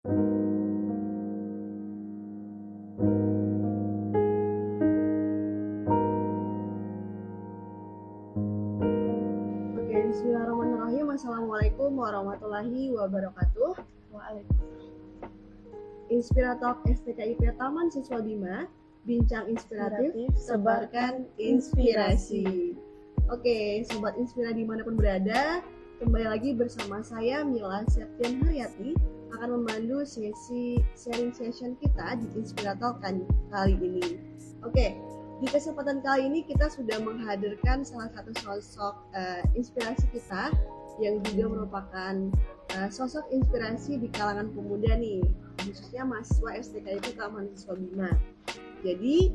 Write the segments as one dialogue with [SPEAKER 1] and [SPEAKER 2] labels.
[SPEAKER 1] Oke, bismillahirrahmanirrahim. Assalamualaikum warahmatullahi wabarakatuh.
[SPEAKER 2] Waalaikumsalam.
[SPEAKER 1] Inspiratalk STKIP Taman Siswa Bima, bincang inspiratif, sebarkan inspirasi. Oke, Sobat Inspira dimanapun berada, kembali lagi bersama saya Mila Septian Haryati akan memandu sesi sharing session kita di Inspiratalk kali ini. Oke, di kesempatan kali ini kita sudah menghadirkan salah satu sosok inspirasi kita yang juga merupakan sosok inspirasi di kalangan pemuda nih, khususnya mahasiswa STKIP Taman Siswa Bima. Jadi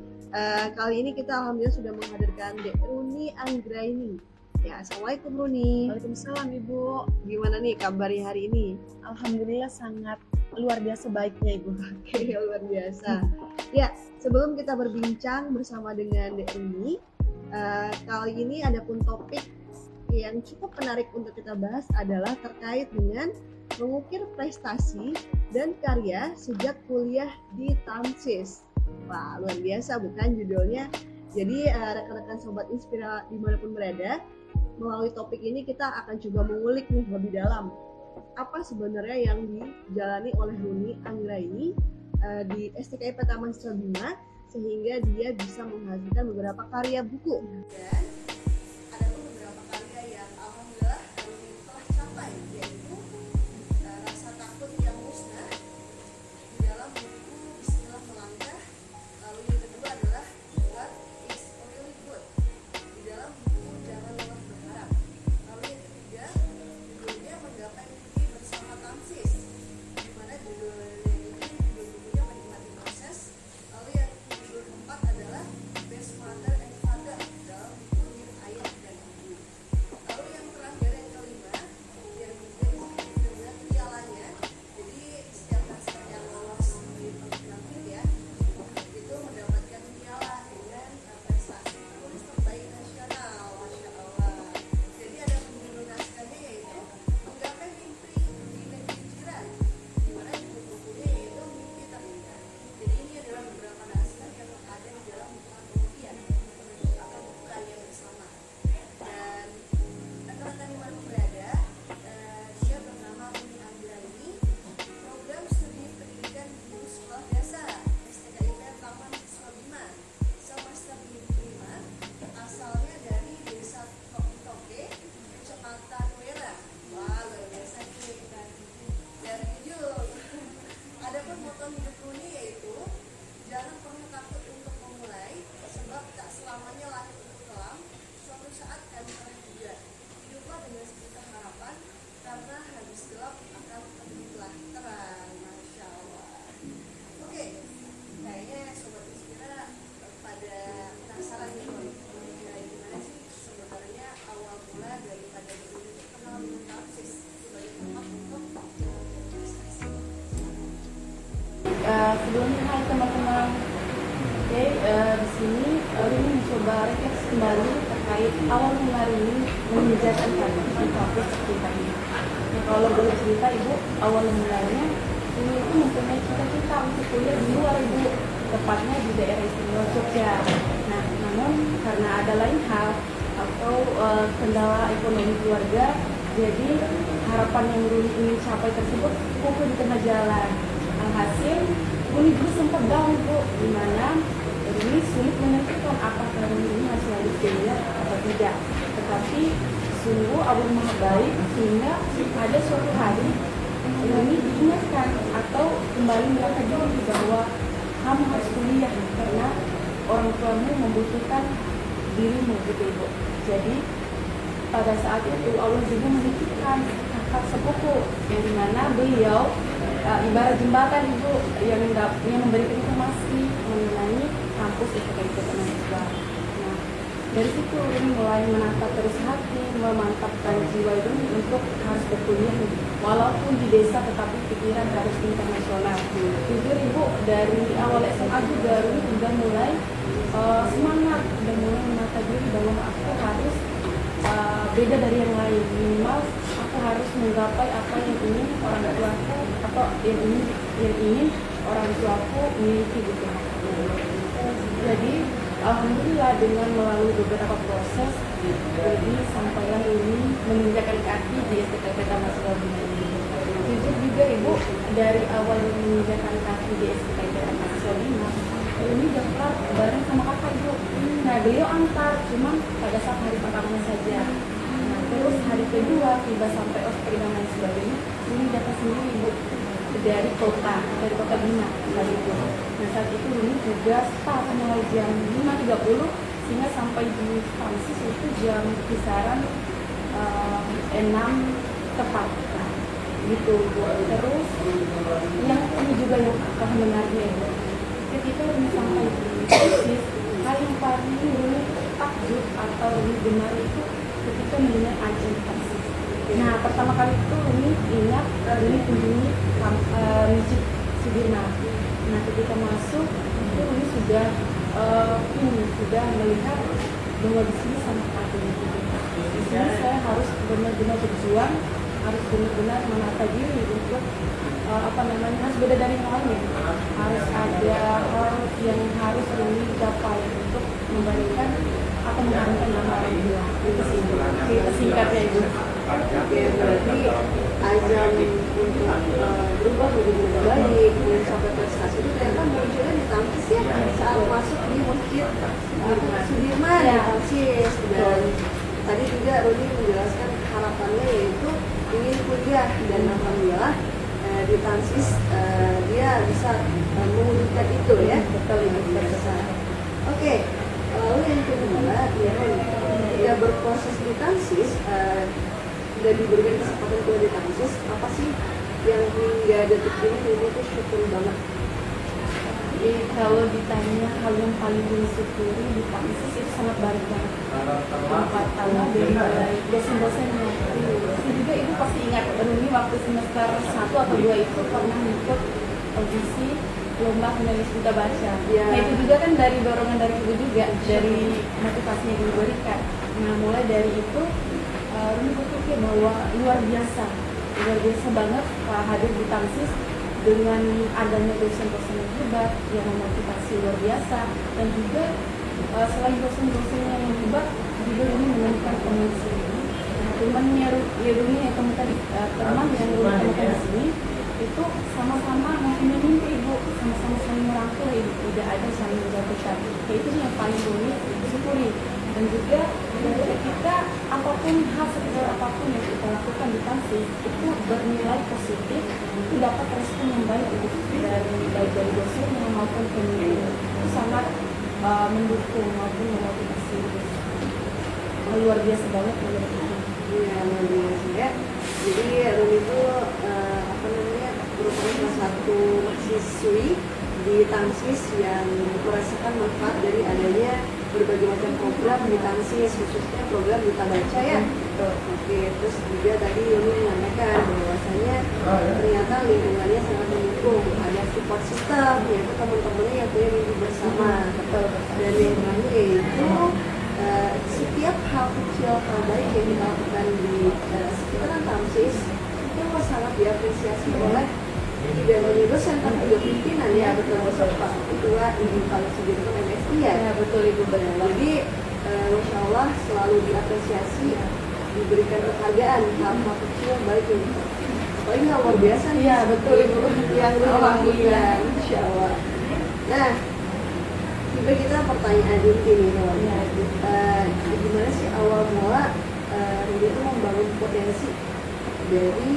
[SPEAKER 1] kali ini kita alhamdulillah sudah menghadirkan Dek Runi Anggraini. Ya, Assalamualaikum Runi.
[SPEAKER 2] Waalaikumsalam Ibu.
[SPEAKER 1] Gimana nih kabarnya hari ini?
[SPEAKER 2] Alhamdulillah sangat luar biasa baiknya Ibu.
[SPEAKER 1] Oke, luar biasa. Ya, sebelum kita berbincang bersama dengan Dek Runi, kali ini ada pun topik yang cukup menarik untuk kita bahas adalah terkait dengan mengukir prestasi dan karya sejak kuliah di Tamsis. Wah, luar biasa bukan judulnya? Jadi rekan-rekan Sobat Inspira dimanapun berada, melalui topik ini kita akan coba mengulik nih lebih dalam apa sebenarnya yang dijalani oleh Runi Anggraini di STKIP Taman Siswa Bima sehingga dia bisa menghasilkan beberapa karya buku. Dan ada pun beberapa karya yang alhamdulillah Runi telah capai, yaitu Rasa Takut Yang Musnah di dalam buku Bismillah Melangkah. Lalu yang kedua adalah What is Really Good di dalam buku Jangan Lelah Berharap. Lalu yang ketiga judulnya Menggapai Mimpi Bersama Tamsis, di mana judul bukunya Menikmati Proses. Lalu yang judul keempat adalah Best Mother and Father dalam buku Dear Ayah dan Ibu. Lalu yang terakhir yang kelima yang juga disebut dengan pialanya. Jadi setiap naskah yang lolos di penerbitan ya itu mendapatkan piala dengan prestasi penulis terbaik nasional. Masya Allah. Jadi ada judul naskahnya yaitu Menggapai Mimpi di Negeri Jiran, di mana judul bukunya yaitu Mimpi Terindah. Jadi ini adalah beberapa naskah yang ada di dalam buku antologi atau buku karya bersama. Dan rekan-rekan dimanapun berada, dia bernama Runi Anggraini, program studi pendidikan guru sekolah dasar STKIP Taman Siswa Bima, semester 5, asalnya dari Desa Toke, Kecamatan Wera. Wah, luar biasa nih. Dan jujur, ada pun moto hidup Runi yaitu jangan pernah takut untuk memulai, sebab tak selamanya langit itu kelam, suatu saat kami pernah juga. Hiduplah dengan sejuta harapan, karena habis gelap akan terbitlah terang. Masya Allah. Oke, kayaknya Sobat Inspira pada penasaran nih gimana sih sebenarnya awal mula daripada Runi itu kenal dengan Tamsis sebagai tempat untuk prestasi.
[SPEAKER 2] Sebelumnya hai teman-teman. Oke, di sini Runi mencoba refleksi kembali terkait awal mula Runi mengerjakan karya topik kita ini. Nah, kalau boleh cerita Ibu, awal mulanya Runi itu mempunyai cita-cita untuk kuliah di luar Ibu, tepatnya di daerah istimewa Jogja. Nah, namun karena ada lain hal atau kendala ekonomi keluarga, jadi harapan yang Runi ingin capai tersebut pupus di tengah jalan. Alhasil, Runi dulu sempat down Bu, di mana Runi sulit menentukan apakah Runi ini masih lanjut kuliah atau tidak. Tetapi sungguh Allah Maha Baik sehingga ada suatu hari Runi diingatkan atau kembali merasa diri bahwa kamu harus kuliah karena orang tuamu membutuhkan dirimu gitu Ibu. Jadi pada saat itu Allah juga menitipkan kakak sepupu yang dimana beliau ibarat jembatan Ibu yang memberikan informasi mengenai kampus STKIP Taman Siswa. Nah, dari situ Runi mulai menatap terus hati, memantapkan jiwa Runi untuk harus berkuliah walaupun di desa tetapi pikiran harus internasional. Jujur Ibu, dari awal SMA juga Runi sudah mulai semangat dan mulai menata diri bahwa aku harus beda dari yang lain, minimal aku harus menggapai apa yang ingin orang tuaku aku kok yang ingin orang tuaku miliki gitu. Jadi alhamdulillah dengan melalui beberapa proses, jadi sampailah ini menginjakan kaki di STKP Taman Sukabumi ini. Jujur juga ibu, dari awal menginjakan kaki di STKP Taman Sukabumi ini daftar bareng sama kakak ibu. Nah beliau antar, cuman pada saat hari pertamanya saja. Nah terus hari kedua tiba sampai ospek dan lain sebagainya, ini datang sendiri ibu dari kota Bima kali itu. Nah saat itu ini juga start mulai jam 5.30 sehingga sampai di Francis itu jam kisaran 6 tepat. Nah, gitu Bu. Terus yang ini juga yang menariknya ibu, ketika ini sampai di Francis, hal yang paling ini takjub atau digemar itu ketika mendengar azan Francis. Nah pertama kali itu ini ingat ini kunjungi Masjid Sudirman. Nah ketika masuk itu ini sudah sudah melihat bahwa di sini sangat adil. Di sini saya harus benar-benar berjuang, harus benar-benar menata diri untuk harus beda dari yang lain. Harus ada hal yang harus ini dicapai untuk memberikan atau mengharumkan nama orang tua. Itu sih itu singkatnya ibu.
[SPEAKER 1] Oke, berarti azam untuk berubah menjadi lebih baik, mencapai prestasi itu ternyata munculnya di Tamsis ya, saat masuk di Masjid Sudirman di Tamsis. Dan tadi juga Roni menjelaskan harapannya yaitu ingin kuliah, dan alhamdulillah di Tamsis dia bisa mewujudkan itu ya.
[SPEAKER 2] Betul ibu.
[SPEAKER 1] Oke, lalu yang kedua ya, ketika berproses di Tamsis dan diberikan kesempatan kuliah di Tamsis, apa sih yang hingga detik ini itu syukur banget?
[SPEAKER 2] Jadi kalau ditanya hal yang paling disyukuri di Tamsis itu sangat banyak banget. Yang pertama dari mulai dosen-dosennya. Itu juga ibu pasti ingat, ini waktu semester 1 atau 2 itu pernah ikut audisi lomba penulis buta baca.
[SPEAKER 1] Ya.
[SPEAKER 2] Nah itu juga kan dari dorongan dari ibu juga, dari motivasi yang diberikan. Nah mulai dari itu Rumi berpikir bahwa luar biasa banget hadir di Tamsis dengan adanya dosen-dosen yang hebat yang memotivasi luar biasa, dan juga selain dosen-dosen yang hebat juga Rumi menemukan teman di sini. Nah, temannya Rumi yang teman yang Rumi temukan di sini itu sama-sama mempunyai mimpi ibu, sama-sama saling merangkul ibu, tidak ada saling menjatuhkan. Itu yang paling Rumi syukuri. Dan juga kita apapun hal sekecil apapun yang kita lakukan di Tamsis itu bernilai positif, itu dapat respon yang baik dari dosen maupun pemimpin. Itu sangat mendukung maupun memotivasi. Luar biasa banget menurut saya.
[SPEAKER 1] Iya, luar biasa ya. Jadi Rumi itu merupakan salah satu mahasiswi di Tamsis yang merasakan manfaat dari adanya berbagai macam program di Tamsis, khususnya program Duta Baca ya. Oke, terus juga tadi Yuni menyampaikan bahwasanya ternyata lingkungannya sangat mendukung, ada support system, yaitu teman-temannya yang punya mimpi bersama. Dan yang terakhir yaitu setiap hal kecil hal baik yang kita lakukan di sekitaran Tamsis itu sangat diapresiasi oleh tidak hanya dosen tapi juga pimpinan ya, betul Pak Ketua Ibu Kala Sudirman MSI ya.
[SPEAKER 2] Betul ibu, benar.
[SPEAKER 1] Jadi Masya Allah selalu diapresiasi, diberikan penghargaan hal-hal kecil baik yang apalagi hal luar biasa nih.
[SPEAKER 2] Iya betul ibu.
[SPEAKER 1] Yang dilakukan, Masya Allah. Nah, tiba kita pertanyaan inti nih kawan. Gimana sih awal mula Rudi itu membangun potensi dari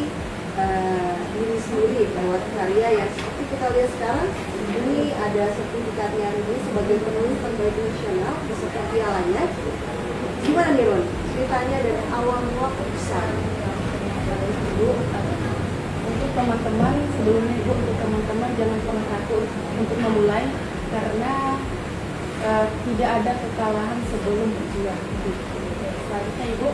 [SPEAKER 1] diri sendiri lewat karya yang seperti kita lihat sekarang ini ada sertifikatnya Rudi sebagai penulis terbaik nasional beserta pialanya. Gimana nih Ron? Ceritanya dari awal mula kok bisa?
[SPEAKER 2] Ibu, untuk teman-teman sebelumnya ibu, untuk teman-teman jangan pernah takut untuk memulai, karena tidak ada kekalahan sebelum berjuang. Selanjutnya ibu,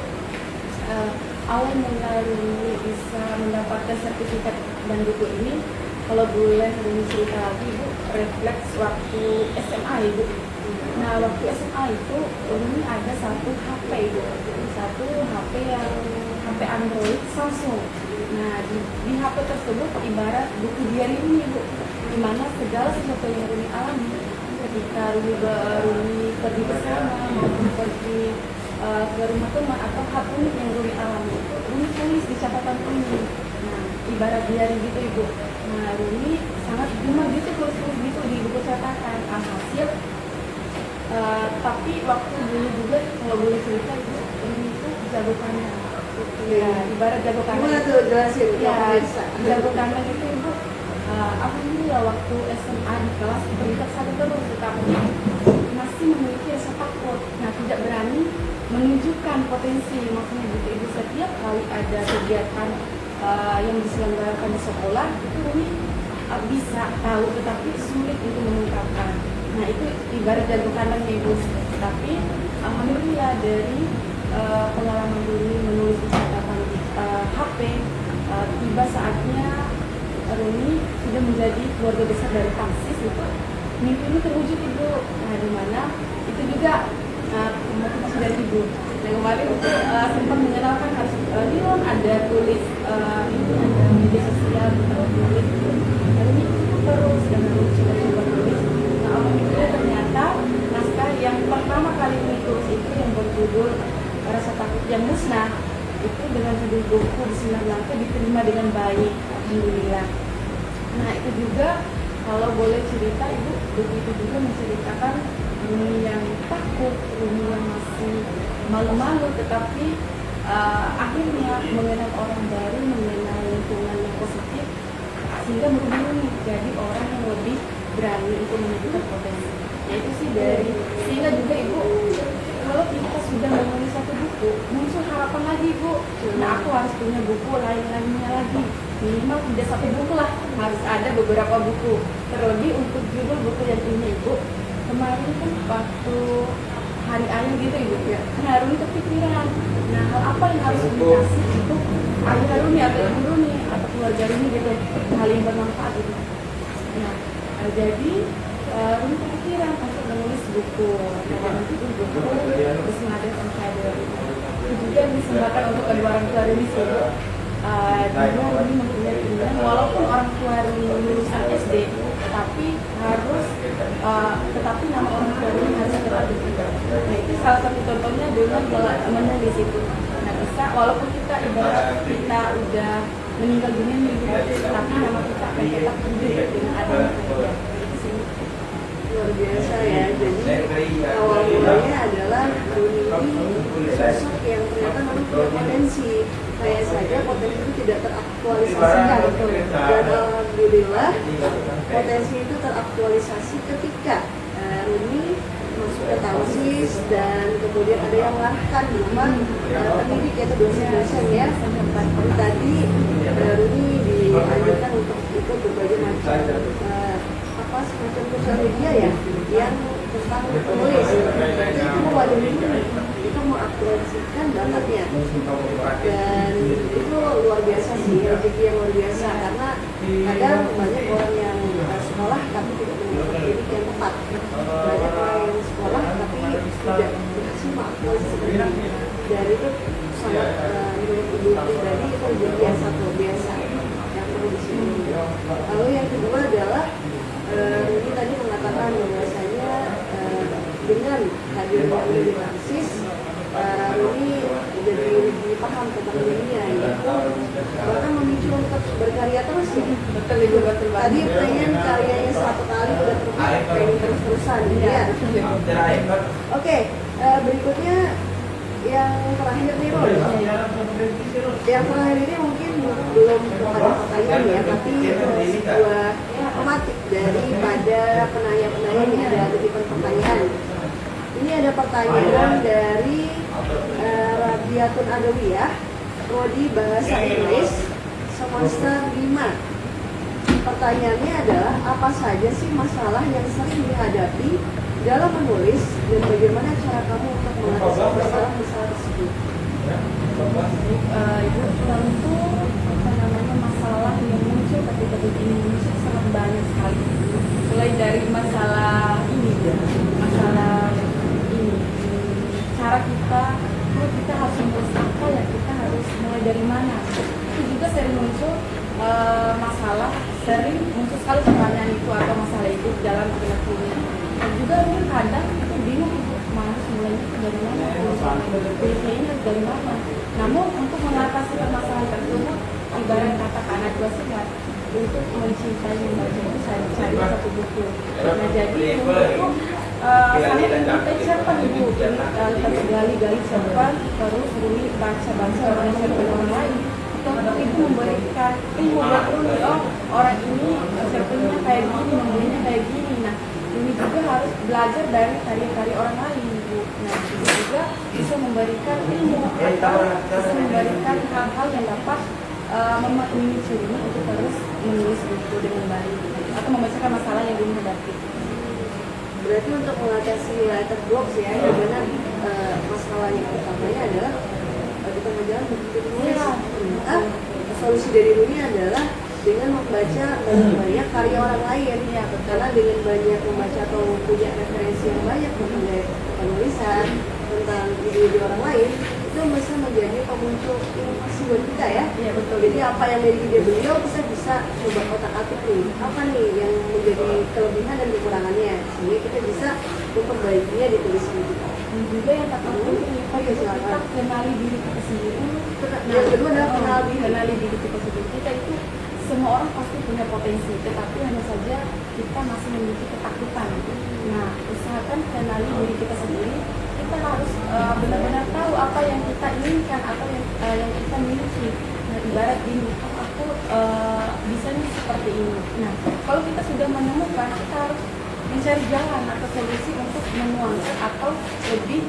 [SPEAKER 2] awal mula Rumi bisa mendapatkan sertifikat dan buku ini, kalau boleh Rumi cerita lagi ibu, refleks waktu SMA ibu. Nah waktu SMA itu Rumi ada satu HP ibu, satu HP yang HP Android Samsung. Nah, di HP tersebut ibarat buku diary ini Bu, di mana segala sesuatu yang Rumi alami ketika Rumi pergi ke sana maupun pergi ke rumah teman atau hal unik yang Rumi alami itu Rumi tulis di catatan ini. Nah, ibarat diary gitu Ibu. Nah, Rumi sangat gemar gitu tulis-tulis gitu di buku catatan. Alhasil tapi waktu dulu juga kalau boleh cerita Ibu, Rumi itu jago kandang. Ya, ibarat jago kandang.
[SPEAKER 1] Gimana tuh jelasin?
[SPEAKER 2] Ya, jago kandang itu Ibu. Alhamdulillah waktu SMA di kelas peringkat 1 terus, tetapi masih memiliki rasa takut. Nah, tidak berani menunjukkan potensi. Maksudnya gitu Ibu, setiap kali ada kegiatan yang diselenggarakan di sekolah itu Rumi bisa tahu, tetapi sulit untuk mengungkapkan. Nah, itu ibarat jago kandang Ibu. Tapi alhamdulillah dari pengalaman Rumi menulis di catatan HP, tiba saatnya Rumi sudah menjadi keluarga besar dari Taksis, itu mimpi ini terwujud Ibu. Nah, di mana itu juga motivasi dari Ibu. Yang kemarin itu sempat mengenalkan harus Dion ada tulis ini ada media sosial kita tulis. Rumi terus dan Rumi sudah coba tulis. Nah, alhamdulillah ternyata naskah yang pertama kali Rumi tulis itu yang berjudul Rasa Takut Yang Musnah itu dengan judul buku Bismillah diterima dengan baik, alhamdulillah. Nah, itu juga kalau boleh cerita Ibu, begitu juga menceritakan Rumi yang takut, Rumi yang masih malu-malu, tetapi akhirnya mengenal orang baru, mengenal lingkungan yang positif, sehingga merubah Rumi jadi orang yang lebih berani untuk menunjukkan potensi. Yaitu sih dari sehingga juga Ibu, kalau kita sudah menulis satu buku, muncul harapan lagi Bu. Nah, aku harus punya buku lain-lainnya lagi. Minimal tidak satu buku lah, harus ada beberapa buku. Terlebih untuk judul buku yang ini Ibu, kemarin kan waktu hari ayah gitu Ibu ya, nah Rumi kepikiran, nah hal apa yang harus dikasih untuk ayah Rumi atau ibu Rumi atau keluarga Rumi gitu, hal yang bermanfaat gitu. Nah, jadi Rumi kepikiran untuk menulis buku, nah nanti itu buku Bismillah itu juga disembahkan untuk kedua orang tua Rumi sih Bu. Juga Rumi mempunyai keinginan walaupun orang tua Rumi lulusan SD, tetapi nama orang tua Rumi harus tetap dijaga. Nah, itu salah satu contohnya dengan menulis itu. Nah, bisa walaupun kita ibarat kita udah meninggal dunia tapi nama kita akan tetap hidup dengan adanya karya. Itu sih
[SPEAKER 1] luar biasa ya. Jadi awal mulanya adalah Rumi ini sosok yang ternyata memang punya potensi. Kayak saja potensi itu tidak teraktualisasikan, dan alhamdulillah potensi itu teraktualisasi ketika Rumi masuk ke Taksis dan kemudian ada yang mengarahkan berupa pendidik yaitu dosen-dosen ya. Tadi Rumi dianjurkan untuk ikut berbagai macam semacam sosial media ya yang tentang penulis. Itu mewadahi itu mengaktualisasikan bakatnya, dan itu luar biasa sih, rezeki yang luar biasa, karena kadang banyak orang yang sekolah tapi tidak mendapatkan pendidik yang tepat, banyak orang yang sekolah tapi tidak berhasil mengaktualisasikan diri, dan itu sangat menurut ibu pribadi itu rezeki yang sangat biasa yang perlu disini. Lalu yang kedua adalah Rumi tadi mengatakan bahwasanya dengan hadirnya di Taksis, Rumi jadi lebih paham tentang dunia, yaitu bahkan memicu untuk berkarya terus ya. Betul. Tadi pengen karyanya satu kali udah terbit, pengen terus-terusan ya. Oke, berikutnya yang terakhir nih Ron. Yang terakhir ini mungkin belum kepada pertanyaan ya, tapi sebuah tematik daripada penanya-penanya ini ada titipan pertanyaan. Ini ada pertanyaan dari Rabiatun Adawiyah, prodi Bahasa Inggris, semester 5. Pertanyaannya adalah, apa saja sih masalah yang sering dihadapi dalam menulis dan bagaimana cara kamu untuk mengatasi masalah-masalah tersebut?
[SPEAKER 2] Ibu, tentu masalah yang muncul ketika bikin Indonesia sangat banyak sekali. Mulai dari masalah ini, cara kita harus menulis apa ya, kita harus mulai dari mana. Itu juga sering dari mana, tulisnya ini harus dari mana. Namun untuk mengatasi permasalahan tersebut, ibarat kata anak dua sehat, untuk mencintai membaca itu saya cari satu buku. Nah jadi untuk saya mencintai siapa ibu, terus gali-gali siapa, terus Rumi baca-baca orang cerpen orang lain. Untuk ibu memberikan ilmu buat Rumi, oh orang ini cerpennya kayak gini, membelinya kayak gini. Nah Rumi juga harus belajar dari karya-karya orang lain ibu. Nah itu juga bisa memberikan ilmu atau bisa memberikan hal-hal yang dapat memicu Rumi untuk terus menulis buku dengan baik atau memecahkan masalah yang Rumi hadapi.
[SPEAKER 1] Berarti untuk mengatasi writer block ya, di mana masalah yang utamanya adalah kita berjalan begitu menulis. Solusi dari Rumi adalah dengan membaca banyak karya orang lain ya, karena dengan banyak membaca atau punya referensi yang banyak mengenai penulisan tentang ide-ide orang lain itu bisa menjadi pemuncul inovasi buat kita ya.
[SPEAKER 2] Iya betul.
[SPEAKER 1] Jadi apa yang dari ide beliau kita bisa coba otak-atik nih, apa nih yang menjadi kelebihan dan kekurangannya, sehingga kita bisa memperbaikinya di tulisan kita.
[SPEAKER 2] Dan juga yang tak kalah penting kita kenali diri kita sendiri.
[SPEAKER 1] Yang kedua adalah
[SPEAKER 2] kenali diri kita sendiri. Kita itu semua orang pasti punya potensi, tetapi hanya saja kita masih memiliki ketakutan. Nah, usahakan kenali diri kita sendiri. Kita harus benar-benar tahu apa yang kita inginkan atau yang kita miliki. Nah, ibarat ini, aku bisa nih seperti ini. Nah, kalau kita sudah menemukan, kita harus mencari jalan atau solusi untuk menuangkan atau lebih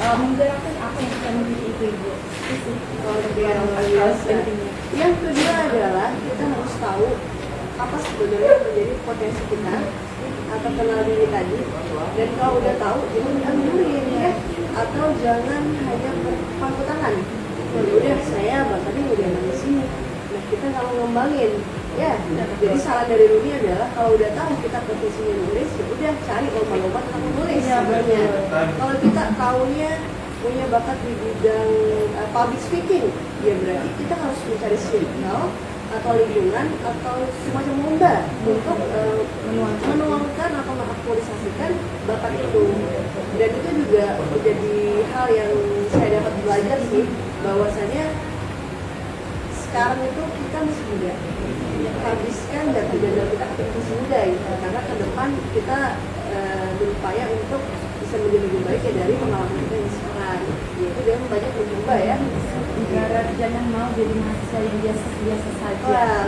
[SPEAKER 2] menggerakkan apa yang kita miliki itu ibu. Itu
[SPEAKER 1] pentingnya. Yang kedua adalah kita harus tahu apa sebenarnya menjadi potensi kita atau kenal diri tadi, dan kalau udah tahu jangan diambilin ya, atau jangan hanya berpangku tangan. Ya udah saya bakatnya udah di sini. Nah kita nggak mau ngembangin ya. Jadi saran dari Rumi adalah kalau udah tahu kita potensinya nulis, ya udah cari lomba-lomba tentang menulis sebenarnya. Kalau kita taunya punya bakat di bidang public speaking, ya berarti kita harus mencari circle atau lingkungan atau semacam lomba untuk menuangkan atau mengaktualisasikan bakat itu. Dan itu juga menjadi hal yang saya dapat belajar sih, bahwasanya sekarang itu kita masih muda, habiskan dana kita ketika masih muda gitu. Karena ke depan kita berupaya untuk bisa menjadi lebih baik ya dari pengalaman kita yang sekarang, yaitu dengan banyak mencoba ya.
[SPEAKER 2] Jangan mau jadi mahasiswa yang biasa-biasa saja.
[SPEAKER 1] Wah,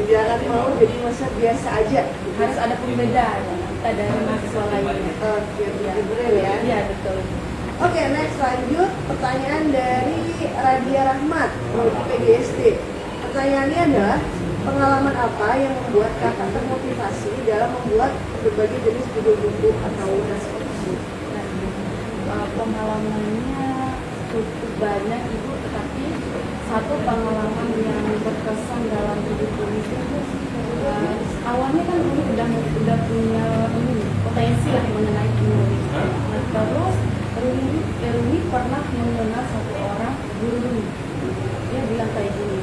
[SPEAKER 1] jangan mau jadi mahasiswa biasa aja.
[SPEAKER 2] Harus ada perbedaan kita dari mahasiswa lainnya.
[SPEAKER 1] Oke, betul ya.
[SPEAKER 2] Iya betul.
[SPEAKER 1] Oke, next lanjut pertanyaan dari Radia Rahmat melalui PGSD. Pertanyaannya adalah pengalaman apa yang membuat kakak termotivasi dalam membuat berbagai jenis judul buku atau naskah buku?
[SPEAKER 2] Pengalamannya cukup banyak ibu, tetapi satu pengalaman yang berkesan dalam hidup Rumi itu awalnya kan Rumi udah punya potensi lah mengenai menulis. Nah, terus Rumi pernah mengenal satu orang guru Rumi. Dia bilang kayak gini,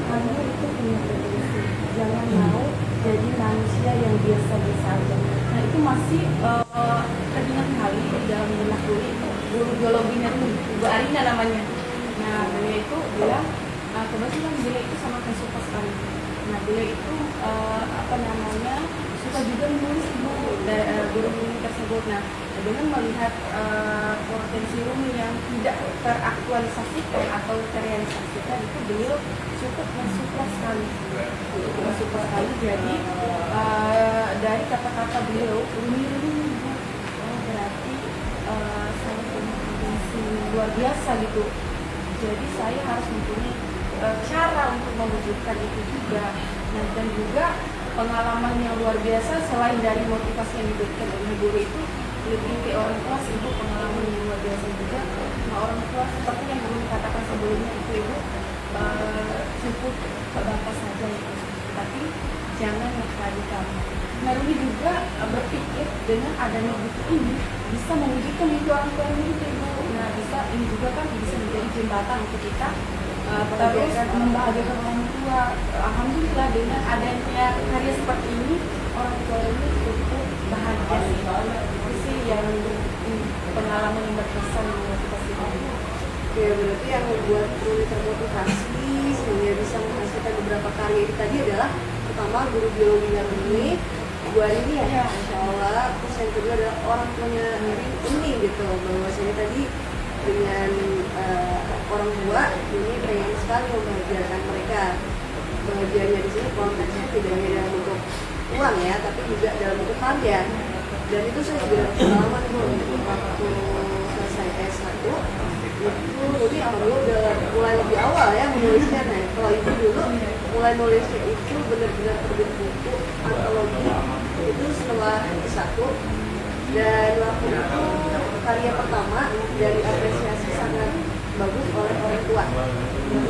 [SPEAKER 2] kamu itu punya potensi, jangan mau jadi manusia yang biasa-biasa aja. Nah itu masih teringat kali di dalam benak Rumi itu guru biologinya tuh Bu Arina namanya. Nah beliau itu bilang kebetulan beliau itu sangat suka sekali. Nah beliau itu suka juga menulis guru Rumi tersebut. Nah dengan melihat potensi Rumi yang tidak teraktualisasikan atau terrealisasikan, itu beliau cukup mensupport sekali. Jadi dari kata-kata beliau, Rumi berarti saya punya potensi luar biasa gitu. Jadi saya harus mempunyai cara untuk mewujudkan itu juga. Nah, dan juga pengalaman yang luar biasa selain dari motivasi yang diberikan oleh guru itu, lebih ke orang tua ibu, pengalaman yang luar biasa juga. Nah, orang tua seperti yang belum dikatakan sebelumnya itu ibu cukup bapak saja itu, tapi jangan nakali kamu. Nah ini juga berpikir dengan adanya buku ini bisa mewujudkan itu orang tua ini itu ibu. Nah bisa ini juga kan bisa menjadi jembatan untuk kita terus membahagiakan orang tua. Alhamdulillah dengan adanya karya seperti ini orang tua ini cukup bahagia sih. Itu sih yang pengalaman pengalaman yang berkesan di motivasi kami.
[SPEAKER 1] Oke, berarti yang membuat Ruli termotivasi sehingga bisa menghasilkan beberapa karya ini tadi adalah pertama guru biologinya ini, Bu Arini ya, Insya Allah. Terus yang kedua adalah orang tuanya ini gitu, bahwa saya tadi dengan orang tua ini pengen sekali membahagiakan mereka. Bahagianya di sini konteksnya tidak hanya dalam bentuk uang ya, tapi juga dalam bentuk karya. Dan itu saya juga pengalaman itu waktu selesai S1 itu, jadi dulu udah mulai lebih awal ya menulisnya. Nah, kalau itu dulu mulai nulisnya itu benar-benar terbit buku antologi itu setelah S1, dan waktu itu karya pertama dari apresiasi sangat bagus oleh orang tua,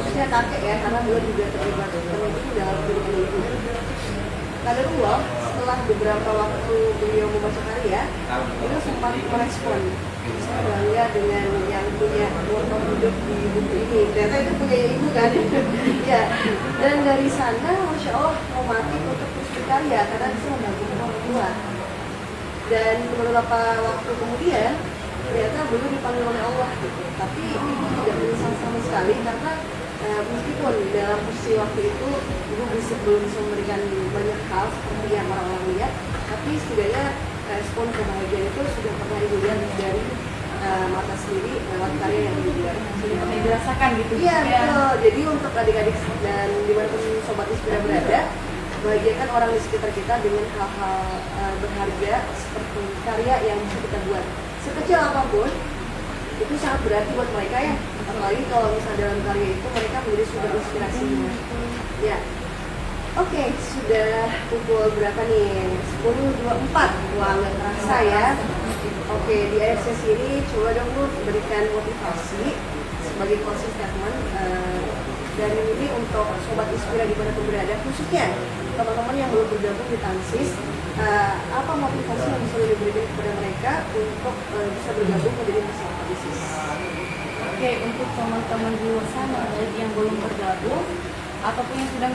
[SPEAKER 1] khususnya kakek ya, karena beliau juga terlibat peneliti dalam penelitian itu. Kaderullah setelah beberapa waktu beliau membaca karya itu sempat merespon, saya bangga dengan yang punya motor hidup di buku ini, ternyata itu punya ibu kan. Ya, dan dari sana Masya Allah romantik untuk terus berkarya karena bisa membantu orang tua. Dan beberapa waktu kemudian ternyata belum dipanggil oleh Allah gitu, tapi ibu tidak menyesal sama sekali karena meskipun dalam posisi waktu itu ibu belum bisa memberikan banyak hal seperti yang orang-orang lihat, tapi setidaknya respon kebahagiaan itu sudah pernah ibu lihat dari mata sendiri lewat karya yang ibu buat.
[SPEAKER 2] Sudah pernah dirasakan gitu.
[SPEAKER 1] Iya betul. Jadi untuk adik-adik dan dimanapun sobat Inspira berada, bahagiakan orang di sekitar kita dengan hal-hal berharga seperti karya yang bisa kita buat. Sekecil apapun itu sangat berarti buat mereka ya, apalagi kalau misalnya dalam karya itu mereka menjadi sumber inspirasinya. Ya, oke, sudah pukul berapa nih? 10.24. Wah, nggak terasa ya. Oke, di akhir sesi ini coba dong Bu berikan motivasi sebagai closing statement dari ini untuk sobat Inspira dimanapun berada, khususnya teman-teman yang belum bergabung di Tansis. Apa motivasi yang bisa diberikan kepada mereka untuk bisa bergabung menjadi peserta bisnis?
[SPEAKER 2] Oke, untuk teman-teman di luar sana baik yang belum bergabung ataupun yang sudah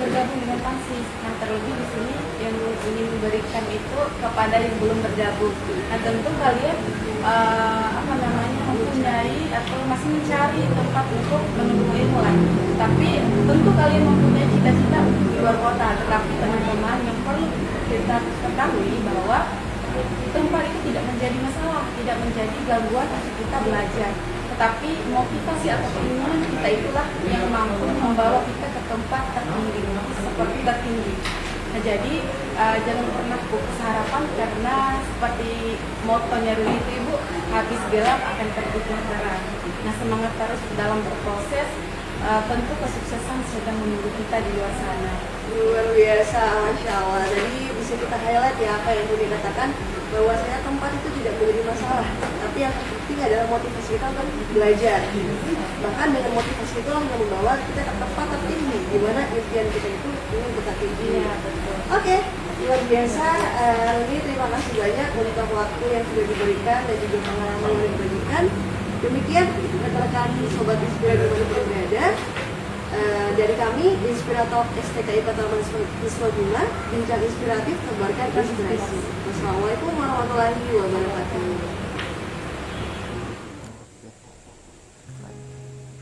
[SPEAKER 2] bergabung dengan Tansis, nah terlebih di sini yang ingin memberikan itu kepada yang belum bergabung. Nah tentu kalian mempunyai atau masih mencari tempat untuk menuntut ilmu lah. Tapi tentu kalian mempunyai cita-cita di luar kota. Tetapi teman-teman yang perlu kita ketahui bahwa tempat itu tidak menjadi masalah, tidak menjadi gangguan untuk kita belajar. Tetapi motivasi atau keinginan kita itulah yang mampu membawa kita ke tempat tertinggi, seperti tertinggi. Nah, jadi jangan pernah putus harapan karena seperti motonya Ruli itu Ibu, habis gelap akan terbitnya terang. Nah, semangat terus dalam berproses. Tentu kesuksesan sedang menunggu kita di luar sana.
[SPEAKER 1] Luar biasa, Masya Allah. Jadi bisa kita highlight ya apa yang Ruli katakan, bahwasanya tempat itu tidak menjadi masalah, tapi yang penting adalah motivasi kita untuk belajar. Bahkan dengan motivasi itu yang membawa kita ke tempat tertinggi, di mana impian kita itu ingin kita tinggi.
[SPEAKER 2] Iya, betul.
[SPEAKER 1] Oke, luar biasa. Ruli, terima kasih banyak untuk waktu yang sudah diberikan dan juga pengalaman yang dibagikan. Demikian rekan-rekan sobat Inspira dimanapun berada. Dari kami Inspira Talk STKI Taman Isma Bunga, bincang inspiratif tebarkan inspirasi. Wassalamualaikum warahmatullahi wabarakatuh.